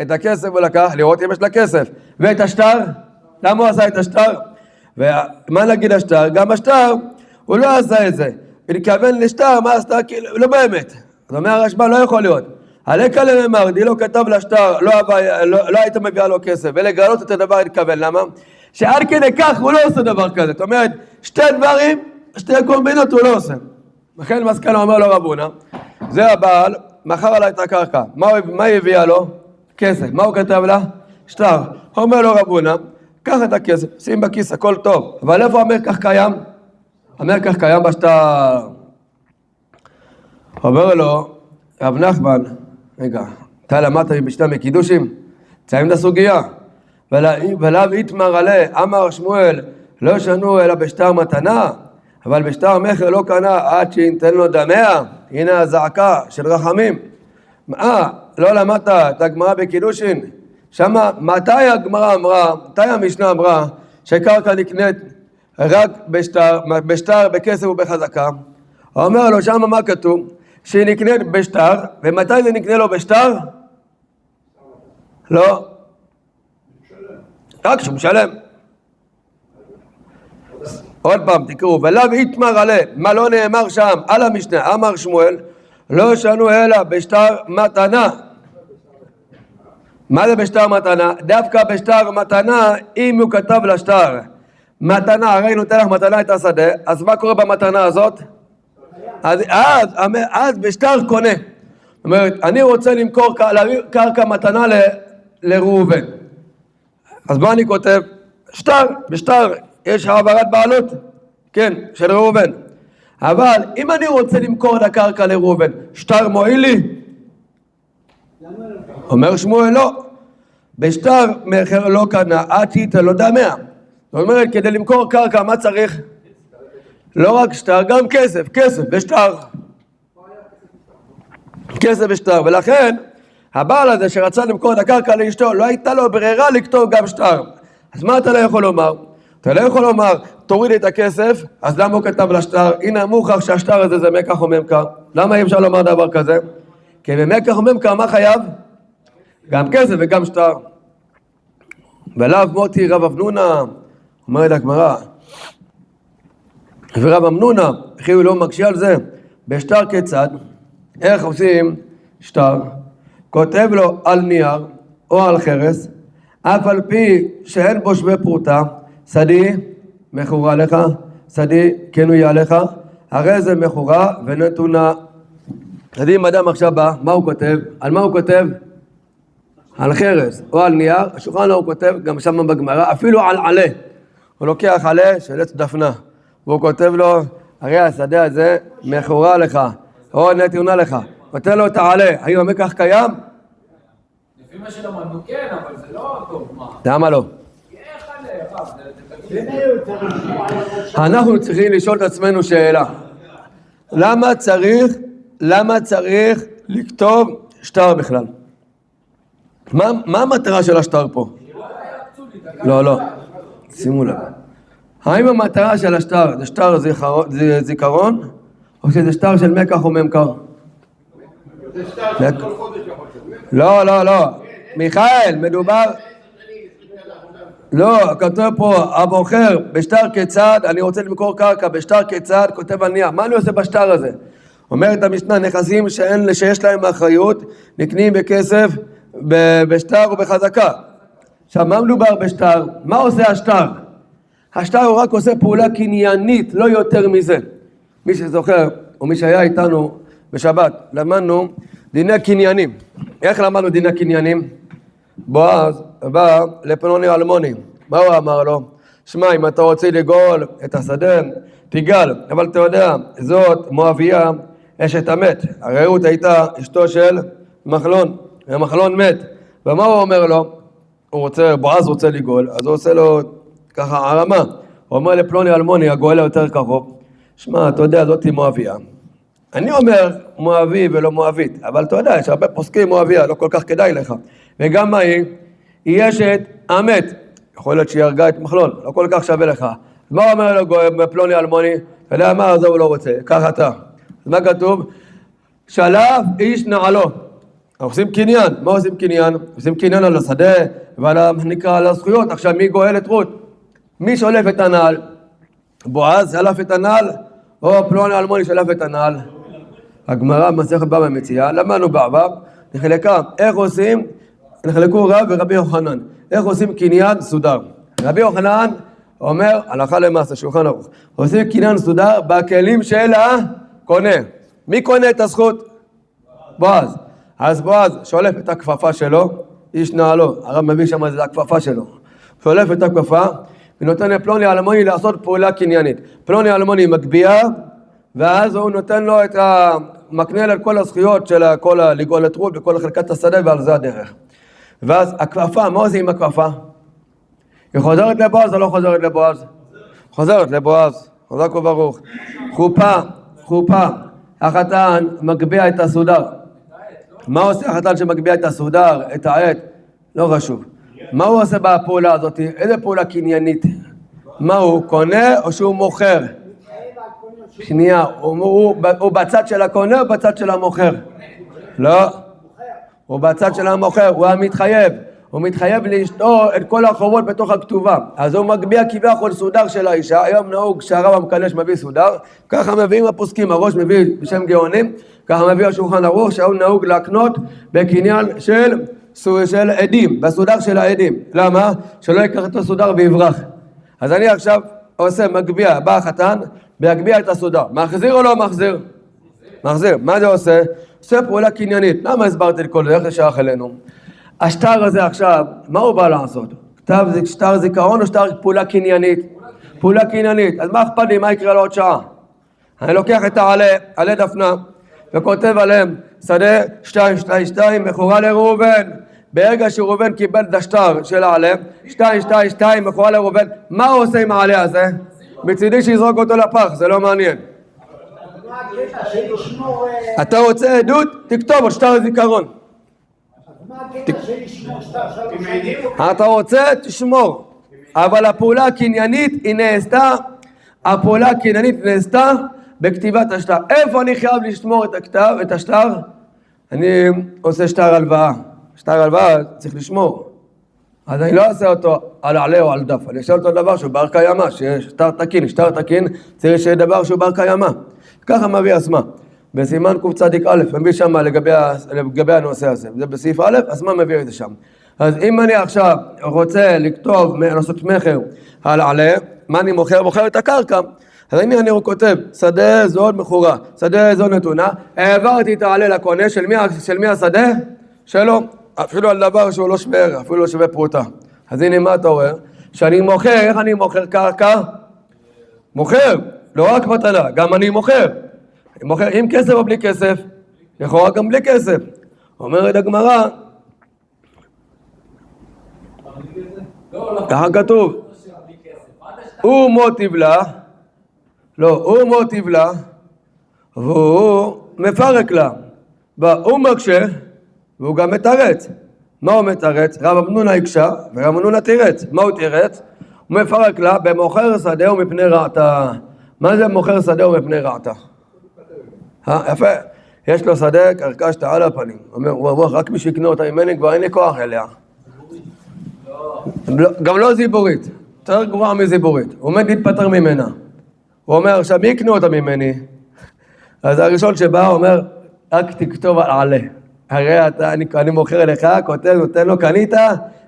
את הכסף הוא לקח, לראות אם יש לה כסף. ואת השטר, למה הוא עשה את השטר? ומה נגיד השטר? גם השטר, הוא לא עשה את זה. ולכוון לשטר, מה השטר? לא באמת. זאת אומרת, הרשב"א לא יכול להיות. הלקה לממר, דילו כתב לשטר, לא היית מביאה לו כסף, ולגלות את הדבר התכוון. למה? שעד כדי כך הוא לא עושה דבר כזה. זאת אומרת, שתי דברים, שתי קומבינות הוא לא עושה. לכן מסקנה אומר לו רבונה, זה הבעל, מכר עלה את הקרקע. מה הביאה לו? כסף. מה הוא כתב לה? שטר. אומר לו רבונה, קח את הכסף, שים בכיס, הכל טוב. אבל איפה המרקח קיים? המרקח קיים בשטר. אומר לו, רב נחמן, רגע, אתה למדת בשטר מקידושים? ציינים את הסוגיה. ולאו יתמר עלי, אמר שמואל, לא שנו אלא בשטר מתנה, אבל בשטר מחר לא קנה עד שינתן לו דמיה. הנה הזעקה של רחמים. לא למדת את הגמרא בקידושין? שמה, מתי הגמרא אמרה, מתי המשנה אמרה, שקרקע נקנית רק בשטר, בכסף ובחזקה? הוא אומר לו, שמה מה כתוב? שהיא נקנית בשטר, ומתי זה נקנה לו בשטר? לא. רק שהוא משלם. עוד פעם תקראו, ולאו יתמר עלי, מה לא נאמר שם על המשנה, אמר שמואל, לא שנו אלא בשטר מתנה. מה זה בשטר מתנה? דווקא בשטר מתנה, אם הוא כתב לשטר מתנה, הרי נותן לך מתנה את השדה, אז מה קורה במתנה הזאת? אז בשטר קונה. זאת אומרת, אני רוצה למכור קרקע מתנה לראובן. אז מה אני כותב? שטר, בשטר יש העברת בעלות, כן, של ראובן. אבל אם אני רוצה למכור את הקרקע לראובן, שטר מועיל לי? אומר שמואל לא. בשטר מחר לא קנה, עד שייתן לו דמיה. זאת אומרת, כדי למכור קרקע, מה צריך? לא רק שטר, גם כסף, כסף בשטר. כסף בשטר, ולכן הבעל הזה שרצה למכור את הקרקע לאשתו, לא הייתה לו ברירה לכתוב גם שטר. אז מה אתה לא יכול לומר? אתה לא יכול לומר, תוריד את הכסף, אז למה הוא כתב לשטר? הנה מוכח שהשטר הזה זה מקח וממכר. למה אי אפשר לומר דבר כזה? כי במקח וממכר מה חייב? גם כסף וגם שטר. ולאו מותי רב אבנונה, אומרת הגמרא, ורב אמנונה, אחי הוא לא מקשה על זה, בשטר כיצד? איך עושים שטר? כותב לו על נייר או על חרס, אף על פי שאין בו שווה פרוטה, שדי מכורה לך, שדי כנויה לך, הרי זה מכורה ונתונה. אז אם אדם עכשיו בא, מה הוא כותב? על מה הוא כותב? על חרס או על נייר, השולחן הוא כותב גם שם בגמרא, אפילו על עלה. הוא לוקח עלה של עץ דפנה, והוא כותב לו, הרי השדה הזה מכורה לך, או נתונה לך. כותב לו את העלה, האם המקח קיים? לפי מה שלמדנו כן, אבל זה לא טוב, מה? למה לא? אנחנו צריכים לשאול את עצמנו שאלה. למה צריך לכתוב שטר בכלל? מה המטרה של השטר פה? לא. שימו לב. האם המטרה של השטר זה שטר זיכרון, או שזה שטר של מקח או ממכר? זה שטר של כל חודש יכול להיות. לא. מיכאל, מדובר... לא, כותב פה, הבוחר, בשטר כיצד, אני רוצה למכור קרקע, בשטר כיצד, כותב על נייר. מה אני עושה בשטר הזה? אומרת המשנה, נכסים שיש להם אחריות, נקנים בכסף, בשטר ובחזקה. עכשיו, מה מדובר בשטר? מה עושה השטר? השטר הוא רק עושה פעולה קניינית, לא יותר מזה. מי שזוכר, או מי שהיה איתנו בשבת, למדנו דיני קניינים. איך למדנו דיני קניינים? בועז בא לפלוני אלמוני, מה הוא אמר לו? שמע, אם אתה רוצה לגאול את השדה, תגאל, אבל אתה יודע, זאת מואביה אשת המת. הרי רות הייתה אשתו של מחלון, ומחלון מת. ומה הוא אומר לו? בועז רוצה לגאול, אז הוא עושה לו ככה הרמה. הוא אומר לפלוני אלמוני, הגואל היותר קרוב, שמע, אתה יודע, זאת היא מואביה. אני אומר מואבי ולא מואבית, אבל אתה יודע, יש הרבה פוסקים מואביה, לא כל כך כדאי לך. וגם מה היא? היא אשת המת. יכול להיות שהיא הרגה את מחלון, לא כל כך שווה לך. מה הוא אומר לו פלוני אלמוני? אתה יודע מה, זה הוא לא רוצה, כך אתה. אז מה כתוב? שלף איש נעלו. עושים קניין. מה עושים קניין? עושים קניין על השדה נקרא על הזכויות. עכשיו מי גואל את רות? מי שולף את הנעל? בועז שלף את הנעל או פלוני אלמוני שלף את הנעל? הגמרא במסכת בבא מציעה, למדנו בעבר, נחלקה איך עושים, נחלקו רב ורבי יוחנן, איך עושים קניין סודר. רבי יוחנן אומר, הלכה למעשה, שולחן ערוך, עושים קניין סודר בכלים של הקונה. מי קונה את הזכות? בועז. אז בועז שולף את הכפפה שלו, איש נעלו, הרב מביא שם את הכפפה שלו, שולף את הכפפה ונותן לפלוני אלמוני לעשות פעולה קניינית. פלוני אלמוני מגביע, ואז הוא נותן לו את המקנה על כל הזכויות של כל לגאול את רות וכל חלקת השדה, ועל זה הדרך. ואז הכפפה, מה עושים עם הכפפה? היא חוזרת לבועז או לא חוזרת לבועז? חוזרת לבועז, חזק וברוך. חופה, החתן מגביע את הסודר. מה עושה החתן שמגביע את הסודר, את העט? לא חשוב. מה הוא עושה בפעולה הזאת? איזה פעולה קניינית? מה הוא קונה או שהוא מוכר? שנייה, הוא בצד של הקונה או בצד של המוכר? לא, הוא בצד של המוכר, הוא המתחייב. הוא מתחייב לאשתו את כל החובות בתוך הכתובה. אז הוא מגביע כביכול סודר של האישה. היום נהוג שהרב המקדש מביא סודר, ככה מביאים הפוסקים, הראש מביא בשם גאונים, ככה מביא השולחן ערוך, שהיום נהוג להקנות בקניין של עדים, בסודר של העדים. למה? שלא ייקח את הסודר ויברח. אז אני עכשיו עושה מגביע, בא החתן, להגביע את הסודר. מחזיר או לא מחזיר? מחזיר. מה זה עושה? עושה פעולה קניינית. למה הסברתי לכל זה? איך זה שייך אלינו? השטר הזה עכשיו, מה הוא בא לעשות? שטר זיכרון או שטר פעולה קניינית? פעולה קניינית. אז מה אכפת לי? מה יקרה לו עוד שעה? אני לוקח את העלה דפנה וכותב עליהם שדה 222 מכורה לראובן. ברגע שראובן קיבל את השטר של העלה 222 מכורה לראובן, מה הוא עושה עם העלה הזה? מצידי שיזרוק אותו לפח, זה לא מעניין. אתה רוצה עדות? תכתוב על שטר זיכרון. אתה רוצה? תשמור. אבל הפעולה הקניינית היא נעשתה, הפעולה הקניינית נעשתה בכתיבת השטר. איפה אני חייב לשמור את הכתב, את השטר? אני עושה שטר הלוואה. שטר הלוואה צריך לשמור. אז אני לא אעשה אותו על עלה או על דף, אני אעשה אותו דבר שהוא בר קיימא, שיש שטר תקין, צריך שיהיה דבר שהוא בר קיימא. ככה מביא אסמה. בסימן קצ"א, מביא שם לגבי הנושא הזה. זה בסעיף א', אסמה מביא את זה שם. אז אם אני עכשיו רוצה לכתוב, לעשות מחר על עלה, מה אני מוכר? מוכר את הקרקע. אז הנה אני כותב, שדה זו מכורה, שדה זו נתונה, העברתי את העלה לקונה, של מי השדה? שלו. אפילו על דבר שהוא לא שווה ערך, אפילו לא שווה פרוטה. אז הנה מה אתה רואה? שאני מוכר, איך אני מוכר קרקע? מוכר, לא רק מתנה, גם אני מוכר. אני מוכר עם כסף או בלי כסף? לכאורה גם בלי כסף. אומרת הגמרא, ככה כתוב, הוא מוטיב לה, הוא מוטיב לה, והוא מפרק לה. הוא מקשה, והוא גם מתרץ. מה הוא מתרץ? רב אמנונה הקשה, ורב אמנונה תירץ. מה הוא תירץ? הוא מפרק לה במוכר שדה ומפני רעתה. מה זה מוכר שדה ומפני רעתה? יפה. יש לו שדה, קרקע שתה על הפנים. הוא אומר, רק מי שיקנה אותה ממני, כבר אין לי כוח אליה. גם לא זיבורית. יותר גבוהה מזיבורית. הוא עומד להתפטר ממנה. הוא אומר, עכשיו מי יקנה אותה ממני? אז הראשון שבא, הוא אומר, רק תכתוב על עלה. הרי אני מוכר אליך, כותב, נותן לו, קנית,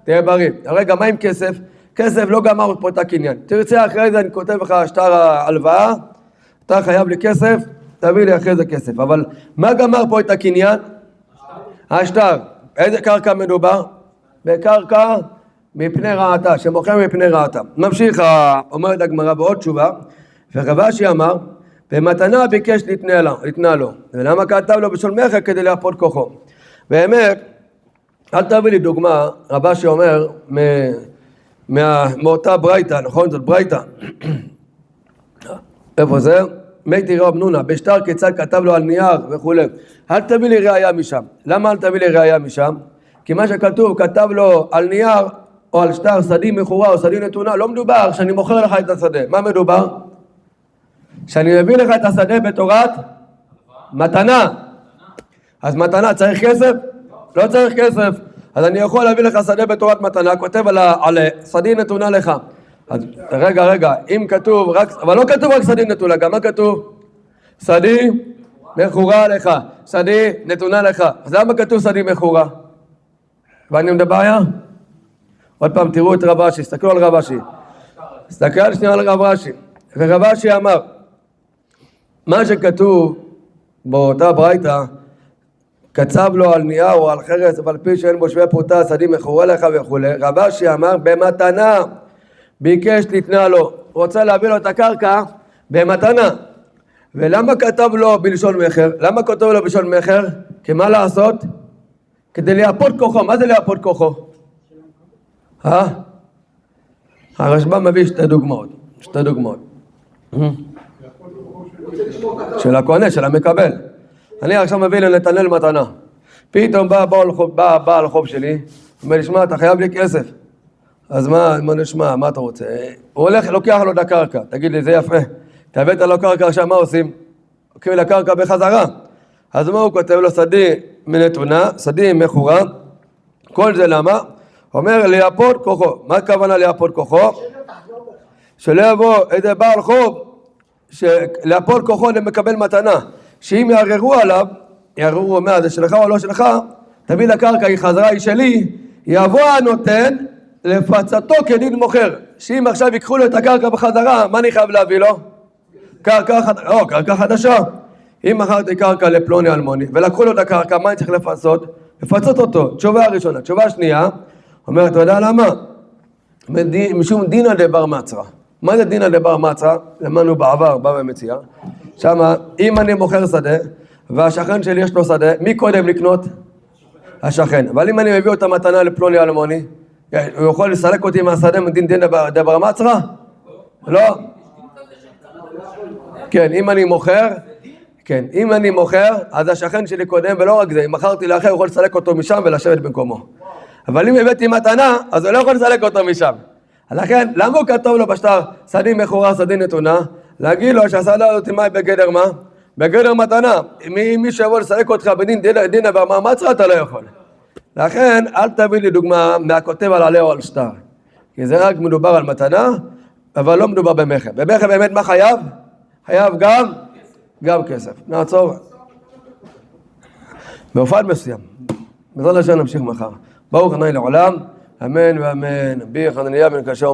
תהיה בריא. הרי גם מה עם כסף? כסף לא גמר פה את הקניין. תרצה אחרי זה, אני כותב לך שטר ההלוואה, אתה חייב לי כסף, תביא לי אחרי זה כסף. אבל מה גמר פה את הקניין? השטר. איזה קרקע מדובר? בקרקע מפני רעתה, שמוכר מפני רעתה. ממשיך, אומרת הגמרא בעוד תשובה, ורבשי אמר, במתנה ביקש לתנה לו. ולמה כתב לו בשול מחר? כדי להפות כוחו. באמת, אל תביא לי דוגמה, רבשי אומר, מאותה ברייתא, נכון? זאת ברייתא. איפה זה? מי רב נונה, בשטר כיצד כתב לו על נייר וכו'. אל תביא לי ראיה משם. למה אל תביא לי ראיה משם? כי מה שכתוב, כתב לו על נייר או על שטר שדי מכורה או שדי נתונה, לא מדובר שאני מוכר לך את השדה. מה מדובר? שאני מביא לך את השדה בתורת מתנה. אז מתנה צריך כסף? לא צריך כסף, אז אני יכול להביא לך שדה בתורת מתנה, כותב על שדי נתונה לך. אז רגע, אם כתוב רק, אבל לא כתוב רק שדי נתונה, גם מה כתוב? שדי מכורה לך, שדי נתונה לך. אז למה כתוב שדי מכורה? ואני מדבר? עוד פעם תראו את רב אשי, תסתכלו על רב אשי. תסתכל שנייה על רב אשי. ורב אשי אמר, מה שכתוב באותה ברייתא, קצב לו על נייר או על חרס, אבל פי שאין בו שווה פרוטה, שדי מכורה לך וכו'. רב אשי אמר, במתנה, ביקש לתנה לו, רוצה להביא לו את הקרקע במתנה. ולמה כתב לו בלשון מחר? למה כתב לו בלשון מחר? כי מה לעשות? כדי לייפות כוחו. מה זה לייפות כוחו? הרשב"ם מביא שתי דוגמאות. של הקונה, של המקבל. אני עכשיו מביא לנתנאל מתנה. פתאום בא בעל חוב שלי, אומר לי, שמע, אתה חייב לי כסף. אז מה נשמע, מה אתה רוצה? הוא הולך, לוקח לו את הקרקע. תגיד לי, זה יפה. תבאת לו קרקע עכשיו, מה עושים? לוקחים לקרקע בחזרה. אז מה הוא כותב לו? שדי מנתונה, שדי מכורה. כל זה למה? אומר לייפות כוחו. מה הכוונה לייפות כוחו? שלא יבוא איזה בעל חוב, לייפות כוחו למקבל מתנה. שאם יערערו עליו, יערערו מה, זה שלך או לא שלך, תביא לקרקע, היא חזרה, היא שלי, יבוא הנותן לפצתו כדין מוכר. שאם עכשיו ייקחו לו את הקרקע בחזרה, מה אני חייב להביא לו? קרקע חדשה. אם מכרתי קרקע לפלוני אלמוני ולקחו לו את הקרקע, מה אני צריך לפצות? לפצות אותו. תשובה הראשונה. תשובה השנייה, אומר, אתה יודע למה? משום דינא דבר מצרא. מה זה דינא דבר מצרא? למדנו בעבר, בא ומציע. שמה, אם אני מוכר שדה והשכן שלי יש לו שדה, מי קודם לקנות? השכן. אבל אם אני מביא אותה מתנה לפלוני אלמוני, הוא יכול לסלק אותי מהשדה מדין דבר מצרא? לא. כן, אם אני מוכר, אז השכן שלי קודם, ולא רק זה, אם מכרתי לאחר, הוא יכול לסלק אותו משם ולשבת במקומו. אבל אם הבאתי מתנה, אז הוא לא יכול לסלק אותו משם. לכן, למה הוא כתוב לו בשטר, שדי מכורה, שדי נתונה? להגיד לו שהשדה הזאת מה בגדר מה? בגדר מתנה. מי שיבוא לסלק אותך בדין דבר מצרא, אתה לא יכול. לכן, אל תביא לי דוגמה מהכותב על עלה או על שטר. כי זה רק מדובר על מתנה, אבל לא מדובר במחר. במחר באמת מה חייב? חייב גם כסף. נעצור. באופן מסוים. בעזרת השם נמשיך מחר. ברוך ה' לעולם, אמן ואמן. בי חנניה בן קשור.